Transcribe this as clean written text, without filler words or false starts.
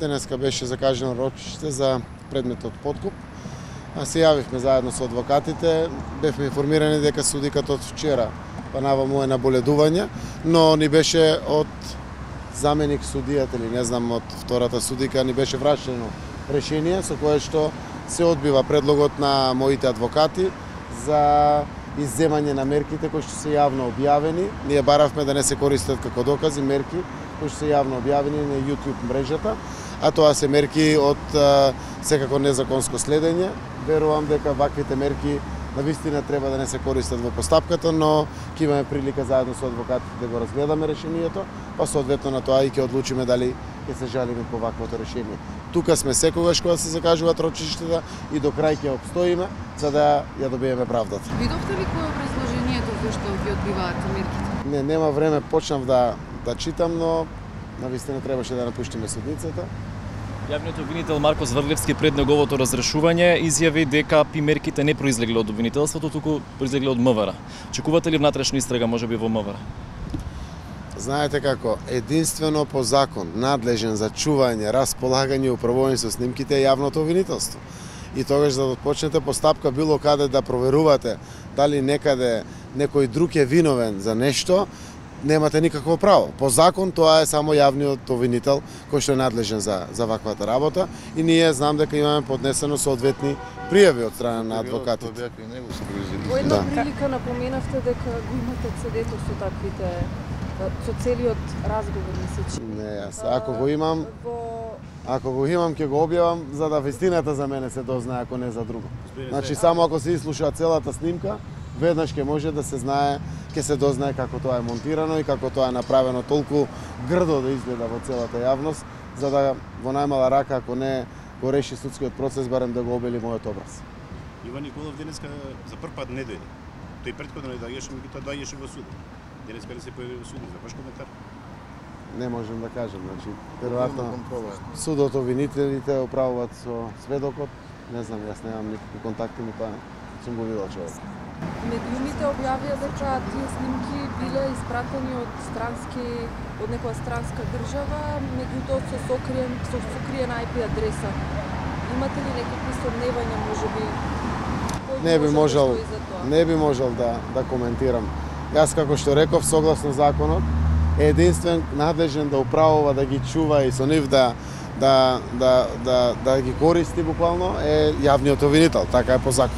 Денеска беше закажено рочиште за предметот подкуп. Се јавивме заедно со адвокатите, бевме информирани дека судиката од вчера па наваму е на боледување, но ни беше од заменик судијата или не знам од втората судика ни беше врачено решение со кое што се одбива предлогот на моите адвокати за изземање на мерките кои што се јавно објавени. Ние баравме да не се користат како докази мерки кои што се јавно објавени на YouTube мрежата, а тоа се мерки од секако незаконско следење. Верувам дека ваквите мерки навистина треба да не се користат во постапката, но ќе имаме прилика заедно со адвокатите да го разгледаме решението, па соодветно на тоа и ќе одлучиме дали ќе се жалиме по ваквото решение. Тука сме секогаш кога се закажуваат рочиштата и до крај ќе обстоиме за да ја добиеме правдата. Видовте ли кој е образложението зашто ги одбиваат мерките? Не, нема време, почнав да читам, но навистина требаше да напуштиме судницата. Јавниот обвинител Марко Зврглевски пред неговото разрешување изјави дека мерките не произлегле од обвинителството, туку произлегле од МВР. Очекувате ли внатрешна истрага можеби во МВР? Знаете како, единствено по закон надлежен за чување, располагање и управување со снимките е јавното обвинителство. И тогаш за да почнете постапка било каде да проверувате дали некаде некој друг е виновен за нешто, немате никакво право. По закон тоа е само јавниот обвинител кој што е надлежен за ваквата работа и ние знам дека имаме поднесено соодветни пријави од страна на адвокатите. Во една прилика напоменавте дека го имате CD-то со таквите со целиот разговор, мислеч. Не, јас ако го имам ќе го објавам за да вистината за мене се дознае, ако не за друго. Значи само ако се изслуша целата снимка, веднаш ќе може да се знае, ќе се дознае како тоа е монтирано и како тоа е направено толку грдо да изгледа во целата јавност, за да во најмала рака, ако не го реши судскиот процес, барем да го обели мојот образ. Иван Николов денеска за прв пат не дојде. Тој претходно не доаѓаше, меѓутоа доаѓаше во суд. Денеска не се појави во судот, за ваш коментар? Не можем да кажем, значи веројатно судот обвинителите оправуваат со сведокот. Не знам, јас немам никакви контакти, но тоа сум го видел човек. Медиумите објавија дека тие снимки биле испратени од некоја странска држава, меѓутоа со сокриена IP адреса. Имате ли некакви сомневања, можеби? Не би можел да коментирам. Јас како што реков, согласно законот, е единствен надлежен да управува, да ги чува и со нив да ги користи буквално е јавниот обвинител, така е по закон.